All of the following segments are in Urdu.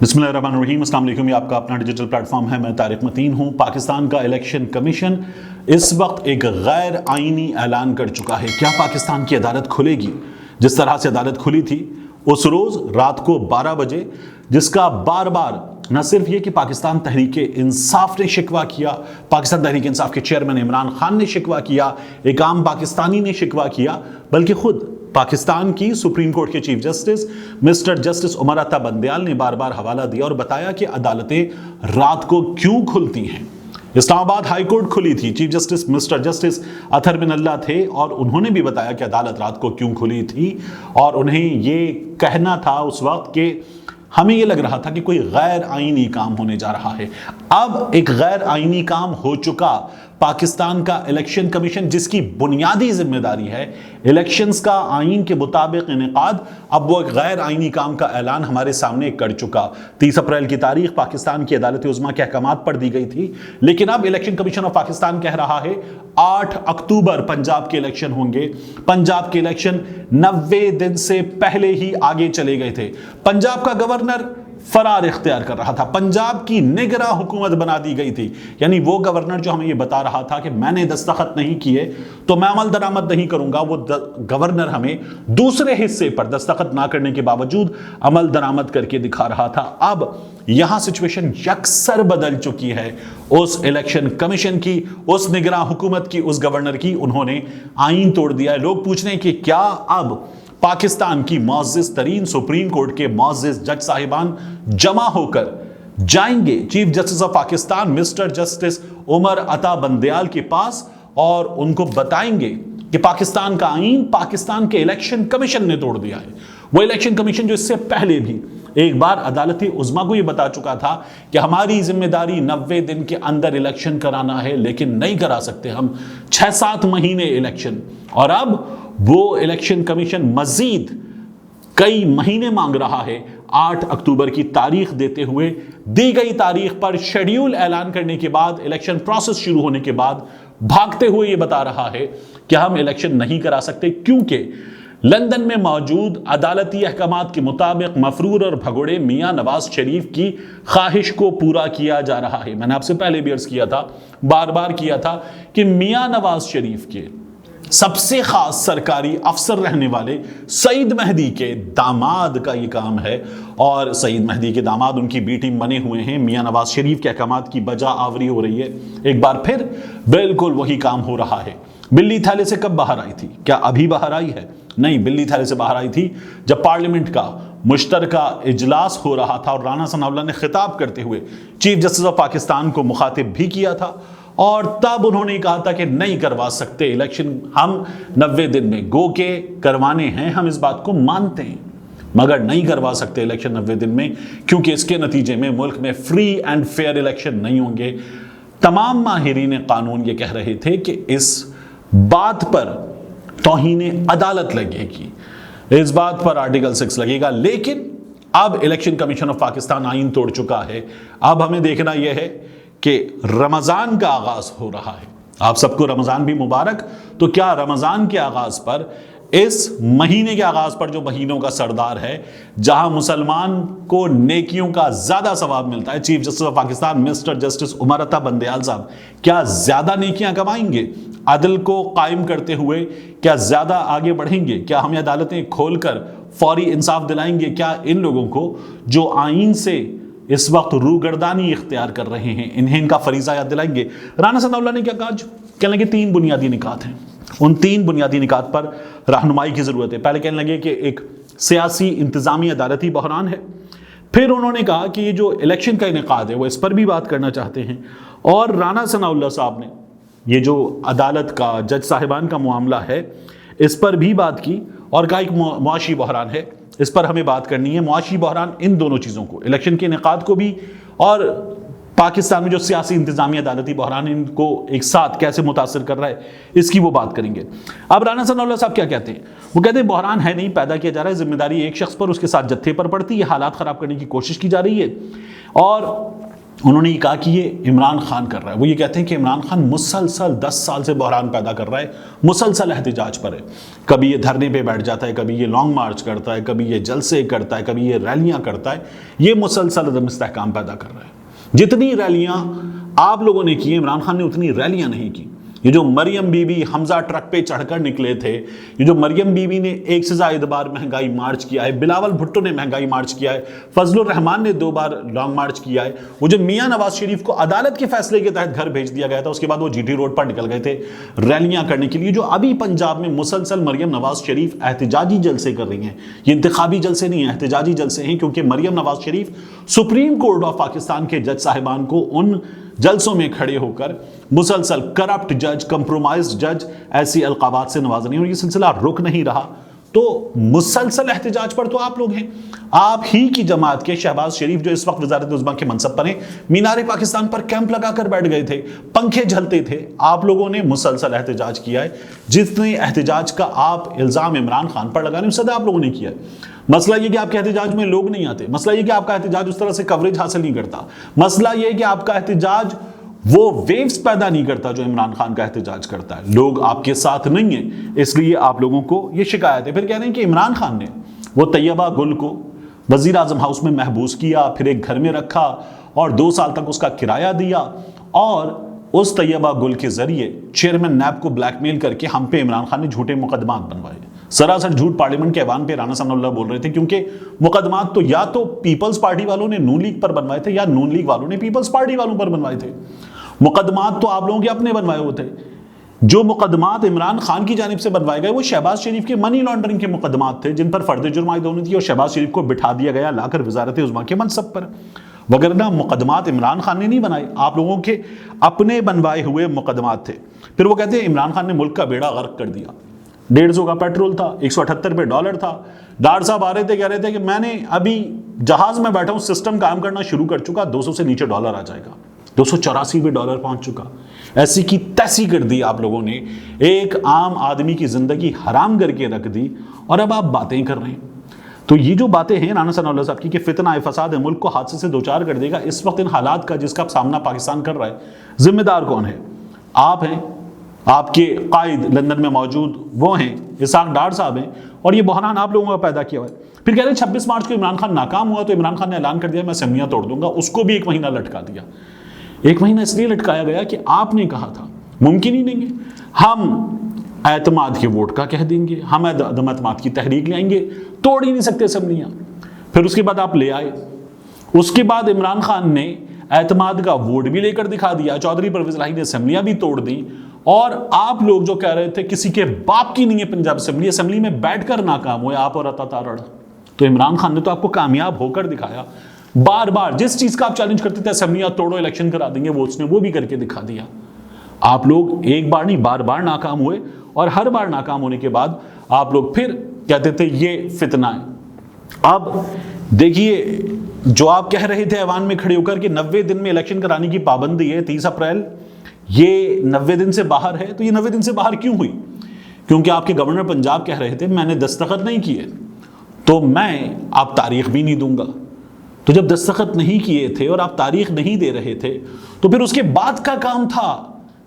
بسم اللہ الرحمن الرحیم، السلام علیکم۔ یہ آپ کا اپنا ڈیجیٹل پلیٹ فارم ہے، میں طارق متین ہوں۔ پاکستان کا الیکشن کمیشن اس وقت ایک غیر آئینی اعلان کر چکا ہے۔ کیا پاکستان کی عدالت کھلے گی؟ جس طرح سے عدالت کھلی تھی اس روز رات کو 12 بجے، جس کا بار بار نہ صرف یہ کہ پاکستان تحریک انصاف نے شکوہ کیا، پاکستان تحریک انصاف کے چیئرمین عمران خان نے شکوہ کیا، ایک عام پاکستانی نے شکوہ کیا، بلکہ خود پاکستان کی سپریم کورٹ کے chief justice mister justice Umar Ata Bandial نے بار بار حوالہ دیا اور بتایا کہ عدالتیں رات کو کیوں کھلتی ہیں۔ اسلام آباد ہائی کورٹ کھلی تھی، چیف جسٹس مسٹر جسٹس اطہر بن اللہ تھے اور انہوں نے بھی بتایا کہ عدالت رات کو کیوں کھلی تھی، اور انہیں یہ کہنا تھا اس وقت کہ ہمیں یہ لگ رہا تھا کہ کوئی غیر آئینی کام ہونے جا رہا ہے۔ اب ایک غیر آئینی کام ہو چکا۔ پاکستان کا الیکشن کمیشن، جس کی بنیادی ذمہ داری ہے الیکشنز کا آئین کے مطابق انعقاد، اب وہ ایک غیر آئینی کام کا اعلان ہمارے سامنے کر چکا۔ 30 اپریل کی تاریخ پاکستان کی عدالت عظمیٰ کے احکامات پر دی گئی تھی، لیکن اب الیکشن کمیشن آف پاکستان کہہ رہا ہے 8 اکتوبر پنجاب کے الیکشن ہوں گے۔ پنجاب کے الیکشن 90 دن سے پہلے ہی آگے چلے گئے تھے۔ پنجاب کا گورنر فرار اختیار کر رہا تھا، پنجاب کی نگراں حکومت بنا دی گئی تھی، یعنی وہ گورنر جو ہمیں یہ بتا رہا تھا کہ میں نے دستخط نہیں کیے تو میں عمل درآمد نہیں کروں گا، وہ گورنر ہمیں دوسرے حصے پر دستخط نہ کرنے کے باوجود عمل درآمد کر کے دکھا رہا تھا۔ اب یہاں سچویشن یکسر بدل چکی ہے۔ اس الیکشن کمیشن کی، اس نگراں حکومت کی، اس گورنر کی، انہوں نے آئین توڑ دیا ہے۔ لوگ پوچھ رہے ہیں کہ کیا اب پاکستان کی معزز ترین سپریم کورٹ کے معزز جج صاحبان جمع ہو کر جائیں گے chief justice of Pakistan mister justice Umar Ata Bandial کے پاس اور ان کو بتائیں گے کہ پاکستان کا آئین پاکستان کے الیکشن کمیشن نے توڑ دیا ہے؟ وہ الیکشن کمیشن جو اس سے پہلے بھی ایک بار عدالت عظمیٰ کو یہ بتا چکا تھا کہ ہماری ذمہ داری 90 دن کے اندر الیکشن کرانا ہے، لیکن نہیں کرا سکتے ہم 6-7 مہینے الیکشن، اور اب وہ الیکشن کمیشن مزید کئی مہینے مانگ رہا ہے۔ 8 اکتوبر کی تاریخ دیتے ہوئے، دی گئی تاریخ پر شیڈیول اعلان کرنے کے بعد، الیکشن پروسیس شروع ہونے کے بعد بھاگتے ہوئے یہ بتا رہا ہے کہ ہم الیکشن نہیں کرا سکتے، کیونکہ لندن میں موجود عدالتی احکامات کے مطابق مفرور اور بھگوڑے میاں نواز شریف کی خواہش کو پورا کیا جا رہا ہے۔ میں نے آپ سے پہلے بھی عرض کیا تھا، بار بار کیا تھا کہ میاں نواز شریف کے سب سے خاص سرکاری افسر رہنے والے سعید مہدی کے داماد کا یہ کام ہے، اور سعید مہدی کے داماد ان کی بی ٹیم بنے ہوئے ہیں۔ میاں نواز شریف کے احکامات کی بجا آوری ہو رہی ہے۔ ایک بار پھر بالکل وہی کام ہو رہا ہے۔ بلی تھیلے سے کب باہر آئی تھی؟ کیا ابھی باہر آئی ہے؟ نہیں، بلی تھیلے سے باہر آئی تھی جب پارلیمنٹ کا مشترکہ اجلاس ہو رہا تھا اور رانا ثناء اللہ نے خطاب کرتے ہوئے چیف جسٹس آف پاکستان کو مخاطب بھی کیا تھا، اور تب انہوں نے کہا تھا کہ نہیں کروا سکتے الیکشن ہم 90 دن میں، گو کے کروانے ہیں، ہم اس بات کو مانتے ہیں، مگر نہیں کروا سکتے الیکشن 90 دن میں، کیونکہ اس کے نتیجے میں ملک میں فری اینڈ فیئر الیکشن نہیں ہوں گے۔ تمام ماہرین قانون یہ کہہ رہے تھے کہ اس بات پر توہین عدالت لگے گی، اس بات پر آرٹیکل 6 لگے گا، لیکن اب الیکشن کمیشن آف پاکستان آئین توڑ چکا ہے۔ اب ہمیں دیکھنا یہ ہے کہ رمضان کا آغاز ہو رہا ہے۔ آپ سب کو رمضان بھی مبارک۔ تو کیا رمضان کے آغاز پر، اس مہینے کے آغاز پر جو مہینوں کا سردار ہے، جہاں مسلمان کو نیکیوں کا زیادہ ثواب ملتا ہے، chief justice of Pakistan mister justice Umar Ata Bandial صاحب کیا زیادہ نیکیاں کمائیں گے؟ عدل کو قائم کرتے ہوئے کیا زیادہ آگے بڑھیں گے؟ کیا ہمیں عدالتیں کھول کر فوری انصاف دلائیں گے؟ کیا ان لوگوں کو جو آئین سے اس وقت روگردانی اختیار کر رہے ہیں، انہیں ان کا فریضہ یاد دلائیں گے؟ رانا ثناء اللہ نے کیا کہا؟ کہنے لگے 3 بنیادی نکات ہیں، ان 3 بنیادی نکات پر رہنمائی کی ضرورت ہے۔ پہلے کہنے لگے کہ ایک سیاسی انتظامی عدالتی بحران ہے، پھر انہوں نے کہا کہ یہ جو الیکشن کا انعقاد ہے وہ اس پر بھی بات کرنا چاہتے ہیں، اور رانا ثناء اللہ صاحب نے یہ جو عدالت کا، جج صاحبان کا معاملہ ہے، اس پر بھی بات کی، اور کہا ایک معاشی بحران ہے، اس پر ہمیں بات کرنی ہے۔ معاشی بحران ان دونوں چیزوں کو، الیکشن کے انعقاد کو بھی اور پاکستان میں جو سیاسی انتظامی عدالتی بحران ان کو ایک ساتھ کیسے متاثر کر رہا ہے، اس کی وہ بات کریں گے۔ اب رانا ثناء اللہ صاحب کیا کہتے ہیں؟ وہ کہتے ہیں بحران ہے نہیں، پیدا کیا جا رہا ہے، ذمہ داری ایک شخص پر، اس کے ساتھ جتھے پر پڑتی ہے، حالات خراب کرنے کی کوشش کی جا رہی ہے، اور انہوں نے یہ کہا کہ یہ عمران خان کر رہا ہے. وہ یہ کہتے ہیں کہ عمران خان مسلسل 10 سال سے بحران پیدا کر رہا ہے, مسلسل احتجاج پر ہے. کبھی یہ دھرنے پہ بیٹھ جاتا ہے, کبھی یہ لانگ مارچ کرتا ہے, کبھی یہ جلسے کرتا ہے, کبھی یہ ریلیاں کرتا ہے. یہ مسلسل عدم استحکام پیدا کر رہا ہے. جتنی ریلیاں آپ لوگوں نے کی, عمران خان نے اتنی ریلیاں نہیں کی. یہ جو مریم بی بی حمزہ ٹرک پہ چڑھ کر نکلے تھے, یہ جو مریم بی بی نے 1 سے زائد بار مہنگائی مارچ کیا ہے, بلاول بھٹو نے مہنگائی مارچ کیا ہے, فضل الرحمان نے 2 بار لانگ مارچ کیا ہے, وہ جو میاں نواز شریف کو عدالت کے فیصلے کے تحت گھر بھیج دیا گیا تھا, اس کے بعد وہ جی ٹی روڈ پر نکل گئے تھے ریلیاں کرنے کے لیے. جو ابھی پنجاب میں مسلسل مریم نواز شریف احتجاجی جلسے کر رہی ہیں, یہ انتخابی جلسے نہیں ہیں, احتجاجی جلسے ہیں, کیونکہ Maryam Nawaz Sharif supreme court of Pakistan کے جج صاحبان کو ان جلسوں میں کھڑے ہو کر مسلسل کرپٹ جج, کمپرومائزڈ جج, ایسی القابات سے نواز رہی ہیں, اور یہ سلسلہ رک نہیں رہا. تو مسلسل احتجاج پر تو آپ لوگ ہیں. آپ ہی کی جماعت کے شہباز شریف جو اس وقت وزارت عظمیٰ کے منصب پر ہیں, مینار پاکستان پر کیمپ لگا کر بیٹھ گئے تھے, پنکھے جھلتے تھے. آپ لوگوں نے مسلسل احتجاج کیا ہے. جتنے احتجاج کا آپ الزام عمران خان پر لگانے صدق آپ لوگوں نے کیا ہے. مسئلہ یہ کہ آپ کے احتجاج میں لوگ نہیں آتے, مسئلہ یہ کہ آپ کا احتجاج اس طرح سے کوریج حاصل نہیں کرتا, مسئلہ یہ کہ آپ کا احتجاج وہ ویوز پیدا نہیں کرتا جو عمران خان کا احتجاج کرتا ہے. لوگ آپ کے ساتھ نہیں ہیں, اس لیے آپ لوگوں کو یہ شکایت ہے. پھر کہہ رہے ہیں کہ عمران خان نے وہ طیبہ گل کو وزیر اعظم ہاؤس میں محبوس کیا, پھر ایک گھر میں رکھا اور 2 سال تک اس کا کرایہ دیا, اور اس طیبہ گل کے ذریعے چیئرمین نیب کو بلیک میل کر کے ہم پہ عمران خان نے جھوٹے مقدمات بنوائے. سراسر جھوٹ پارلیمنٹ کے ایوان پہ رانا ثناء اللہ بول رہے تھے, کیونکہ مقدمات تو یا تو پیپلز پارٹی والوں نے نون لیگ پر بنوائے تھے, یا نون لیگ والوں نے پیپلز پارٹی والوں پر بنوائے تھے. مقدمات تو آپ لوگوں کے اپنے بنوائے ہوئے تھے. جو مقدمات عمران خان کی جانب سے بنوائے گئے وہ شہباز شریف کے منی لانڈرنگ کے مقدمات تھے, جن پر فرد جرم عائد ہونی تھی, اور شہباز شریف کو بٹھا دیا گیا لا کر وزارت عظمیٰ کے منصب پر. وگرنہ مقدمات عمران خان نے نہیں بنائے, آپ لوگوں کے اپنے بنوائے ہوئے مقدمات تھے. پھر وہ کہتے ہیں عمران خان نے ملک کا بیڑا غرق کر دیا. 150 کا پیٹرول تھا, 178 پہ ڈالر تھا. ڈاکٹر صاحب آ رہے تھے, کہہ رہے تھے کہ میں نے ابھی جہاز میں بیٹھا ہوں, سسٹم کام کرنا شروع کر چکا, 200 سے نیچے ڈالر آ جائے گا. 284 پہ ڈالر پہنچ چکا. ایسی کی تیسی کر دی آپ لوگوں نے, ایک عام آدمی کی زندگی حرام کر کے رکھ دی, اور اب آپ باتیں کر رہے ہیں. تو یہ جو باتیں ہیں رانا ثناء اللہ صاحب کی کہ فتنہ فساد ہے, ملک کو حادثے سے دوچار کر دے گا, اس وقت ان حالات کا جس کا سامنا پاکستان کر رہا ہے, ذمہ دار کون ہے؟ آپ ہیں. آپ کے قائد لندن میں موجود وہ ہیں, اسحاق ڈار صاحب ہیں, اور یہ بحران آپ لوگوں کا پیدا کیا ہوا ہے. پھر کہہ رہے ہیں 26 مارچ کو عمران خان ناکام ہوا تو عمران خان نے اعلان کر دیا میں اسمبلیاں توڑ دوں گا, اس کو بھی 1 مہینہ لٹکا دیا. 1 مہینہ اس لیے لٹکایا گیا کہ آپ نے کہا تھا ممکن ہی نہیں ہے, ہم اعتماد کے ووٹ کا کہہ دیں گے, ہم عدم اعتماد کی تحریک لے آئیں گے, توڑ ہی نہیں سکتے اسمبلیاں. پھر اس کے بعد آپ لے آئے, اس کے بعد عمران خان نے اعتماد کا ووٹ بھی لے کر دکھا دیا, چودھری پرویز الہی نے اسمبلیاں بھی توڑ دیں, اور آپ لوگ جو کہہ رہے تھے کسی کے باپ کی نہیں ہے پنجاب اسمبلی, اسمبلی میں بیٹھ کر ناکام ہوئے آپ اور عطا تارڑ. تو عمران خان نے تو آپ کو کامیاب ہو کر دکھایا. بار بار جس چیز کا آپ چیلنج کرتے تھے اسمبلیاں توڑو الیکشن کرا دیں گے, وہ اس نے وہ بھی کر کے دکھا دیا. آپ لوگ ایک بار نہیں بار بار ناکام ہوئے, اور ہر بار ناکام ہونے کے بعد آپ لوگ پھر کہتے تھے یہ فتنہ ہے. اب دیکھیے جو آپ کہہ رہے تھے ایوان میں کھڑے ہو کر کہ 90 دن میں الیکشن کرانے کی پابندی ہے 30 اپریل, یہ 90 دن سے باہر ہے. تو یہ 90 دن سے باہر کیوں ہوئی؟ کیونکہ آپ کے گورنر پنجاب کہہ رہے تھے میں نے دستخط نہیں کیے تو میں آپ تاریخ بھی نہیں دوں گا. تو جب دستخط نہیں کیے تھے اور آپ تاریخ نہیں دے رہے تھے, تو پھر اس کے بعد کا کام تھا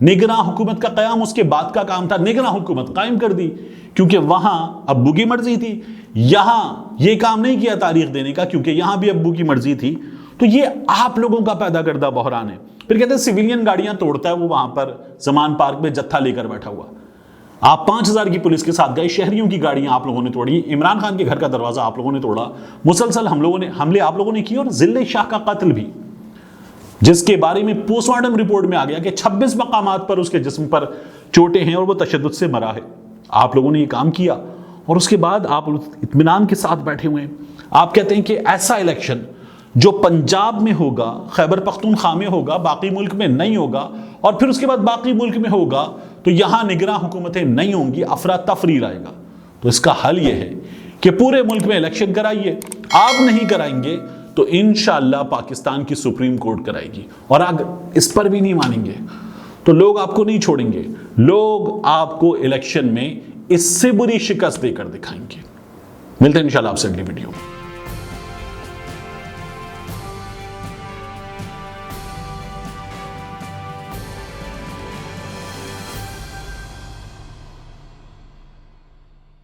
نگراں حکومت کا قیام, اس کے بعد کا کام تھا نگراں حکومت قائم کر دی, کیونکہ وہاں ابو کی مرضی تھی. یہاں یہ کام نہیں کیا تاریخ دینے کا, کیونکہ یہاں بھی ابو کی مرضی تھی. تو یہ آپ لوگوں کا پیدا کردہ بحران ہے. پھر کہتے ہیں سویلین گاڑیاں توڑتا ہے وہ وہاں پر زمان پارک میں جتھا لے کر بیٹھا ہوا. آپ 5000 کی پولیس کے ساتھ گئے, شہریوں کی گاڑیاں آپ لوگوں نے توڑی, عمران خان کے گھر کا دروازہ آپ لوگوں نے توڑا, مسلسل حملے آپ لوگوں نے کیے, اور ذل شاہ کا قتل بھی, جس کے بارے میں پوسٹ مارٹم رپورٹ میں آ گیا کہ 26 مقامات پر اس کے جسم پر چوٹیں ہیں اور وہ تشدد سے مرا ہے. آپ لوگوں نے یہ کام کیا, اور اس کے بعد آپ اطمینان کے ساتھ بیٹھے ہوئے ہیں. آپ کہتے ہیں کہ ایسا الیکشن جو پنجاب میں ہوگا, خیبر پختونخوا میں ہوگا, باقی ملک میں نہیں ہوگا, اور پھر اس کے بعد باقی ملک میں ہوگا تو یہاں نگراں حکومتیں نہیں ہوں گی, افراتفری رہے گا. تو اس کا حل یہ ہے کہ پورے ملک میں الیکشن کرائیے. آپ نہیں کرائیں گے تو انشاءاللہ پاکستان کی سپریم کورٹ کرائے گی, اور اگر اس پر بھی نہیں مانیں گے تو لوگ آپ کو نہیں چھوڑیں گے. لوگ آپ کو الیکشن میں اس سے بری شکست دے کر دکھائیں گے. ملتے ہیں انشاءاللہ آپ سے اگلی ویڈیو میں.